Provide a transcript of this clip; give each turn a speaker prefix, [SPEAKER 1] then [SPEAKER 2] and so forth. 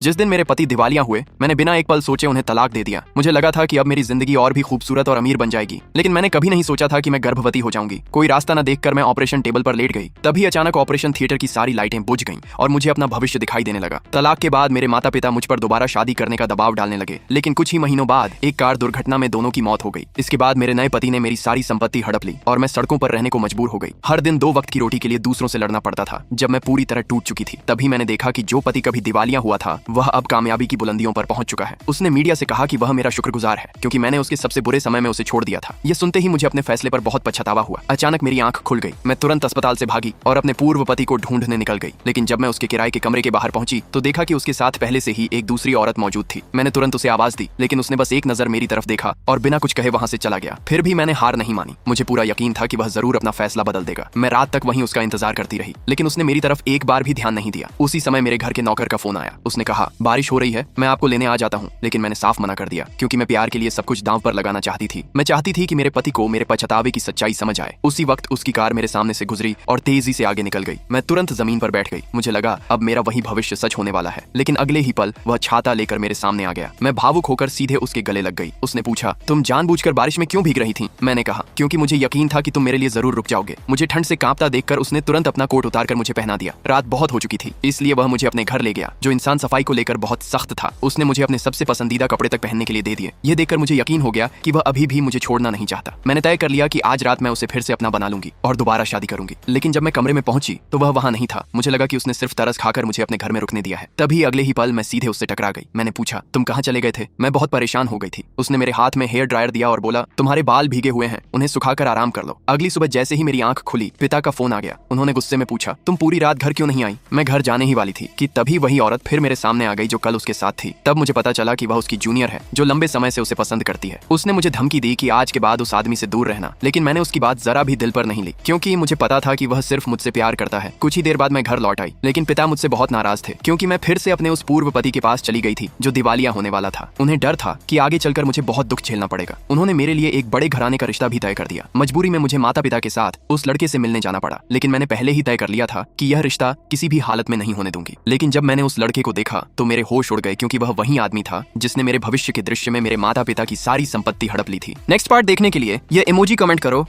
[SPEAKER 1] जिस दिन मेरे पति दिवालिया हुए, मैंने बिना एक पल सोचे उन्हें तलाक दे दिया। मुझे लगा था कि अब मेरी जिंदगी और भी खूबसूरत और अमीर बन जाएगी, लेकिन मैंने कभी नहीं सोचा था कि मैं गर्भवती हो जाऊंगी। कोई रास्ता न देखकर मैं ऑपरेशन टेबल पर लेट गई। तभी अचानक ऑपरेशन थिएटर की सारी लाइटें बुझ गईं और मुझे अपना भविष्य दिखाई देने लगा। तलाक के बाद मेरे माता पिता मुझ पर दोबारा शादी करने का दबाव डालने लगे, लेकिन कुछ ही महीनों बाद एक कार दुर्घटना में दोनों की मौत हो गई। इसके बाद मेरे नए पति ने मेरी सारी संपत्ति हड़प ली और मैं सड़कों पर रहने को मजबूर हो गई। हर दिन 2 वक्त की रोटी के लिए दूसरों से लड़ना पड़ता था। जब मैं पूरी तरह टूट चुकी थी, तभी मैंने देखा कि जो पति कभी दिवालिया हुआ था, वह अब कामयाबी की बुलंदियों पर पहुंच चुका है। उसने मीडिया से कहा कि वह मेरा शुक्रगुजार है, क्योंकि मैंने उसके सबसे बुरे समय में उसे छोड़ दिया था। यह सुनते ही मुझे अपने फैसले पर बहुत पछतावा हुआ। अचानक मेरी आंख खुल गई। मैं तुरंत अस्पताल से भागी और अपने पूर्व पति को ढूंढने निकल गई। लेकिन जब मैं उसके किराए के कमरे के बाहर पहुंची, तो देखा कि उसके साथ पहले से ही एक दूसरी औरत मौजूद थी। मैंने तुरंत उसे आवाज दी, लेकिन उसने बस एक नजर मेरी तरफ देखा और बिना कुछ कहे वहां से चला गया। फिर भी मैंने हार नहीं मानी। मुझे पूरा यकीन था कि वह जरूर अपना फैसला बदल देगा। मैं रात तक वहीं उसका इंतजार करती रही, लेकिन उसने मेरी तरफ एक बार भी ध्यान नहीं दिया। उसी समय मेरे घर के नौकर का फोन आया। उसने कहा, बारिश हो रही है, मैं आपको लेने आ जाता हूँ। लेकिन मैंने साफ मना कर दिया, क्योंकि मैं प्यार के लिए सब कुछ दांव पर लगाना चाहती थी। मैं चाहती थी कि मेरे पति को मेरे पछतावे की सच्चाई समझ आए। उसी वक्त उसकी कार मेरे सामने से गुजरी और तेजी से आगे निकल गई। मैं तुरंत जमीन पर बैठ गई। मुझे लगा अब मेरा वही भविष्य सच होने वाला है। लेकिन अगले ही पल वह छाता लेकर मेरे सामने आ गया। मैं भावुक होकर सीधे उसके गले लग गई। उसने पूछा, तुम जानबूझकर बारिश में क्यों भीग रही थी? मैंने कहा, क्योंकि मुझे यकीन था कि तुम मेरे लिए जरूर रुक जाओगे। मुझे ठंड से कांपता देखकर उसने तुरंत अपना कोट उतारकर मुझे पहना दिया। रात बहुत हो चुकी थी, इसलिए वह मुझे अपने घर ले गया, जो इंसान सफाई को लेकर बहुत सख्त था। उसने मुझे अपने सबसे पसंदीदा कपड़े तक पहनने के लिए दे दिए। यह देखकर मुझे यकीन हो गया कि वह अभी भी मुझे छोड़ना नहीं चाहता। मैंने तय कर लिया कि आज रात मैं उसे फिर से अपना बना लूंगी और दोबारा शादी करूंगी। लेकिन जब मैं कमरे में पहुंची, तो वह वहां नहीं था। मुझे लगा कि उसने सिर्फ तरस खाकर मुझे अपने घर में रुकने दिया है। तभी अगले ही पल मैं सीधे उससे टकरा गई। मैंने पूछा, तुम कहाँ चले गए थे? मैं बहुत परेशान हो गई थी। उसने मेरे हाथ में हेयर ड्रायर दिया और बोला, तुम्हारे बाल भीगे हुए हैं, उन्हें सुखाकर आराम कर लो। अगली सुबह जैसे ही मेरी आंख खुली, पिता का फोन आ गया। उन्होंने गुस्से में पूछा, तुम पूरी रात घर क्यों नहीं आई? मैं घर जाने ही वाली थी कि तभी वही औरत फिर मेरे सामने आ गई जो कल उसके साथ थी। तब मुझे पता चला कि वह उसकी जूनियर है, जो लंबे समय से उसे पसंद करती है। उसने मुझे धमकी दी कि आज के बाद उस आदमी से दूर रहना, लेकिन मैंने उसकी बात जरा भी दिल पर नहीं ली, क्योंकि मुझे पता था कि वह सिर्फ मुझसे प्यार करता है। कुछ ही देर बाद मैं घर लौट आई, लेकिन पिता मुझसे बहुत नाराज थे, क्योंकि मैं फिर से अपने उस पूर्व पति के पास चली गई थी, जो दिवालिया होने वाला था। उन्हें डर था कि आगे चलकर मुझे बहुत दुख झेलना पड़ेगा। उन्होंने मेरे लिए एक बड़े घराने का रिश्ता भी तय कर दिया। मजबूरी में मुझे माता पिता के साथ उस लड़के से मिलने जाना पड़ा, लेकिन मैंने पहले ही तय कर लिया था कि यह रिश्ता किसी भी हालत में नहीं होने दूंगी। लेकिन जब मैंने उस लड़के को देखा, तो मेरे होश उड़ गए, क्योंकि वह वही आदमी था जिसने मेरे भविष्य के दृश्य में मेरे माता पिता की सारी संपत्ति हड़प ली थी। नेक्स्ट पार्ट देखने के लिए ये इमोजी कमेंट करो।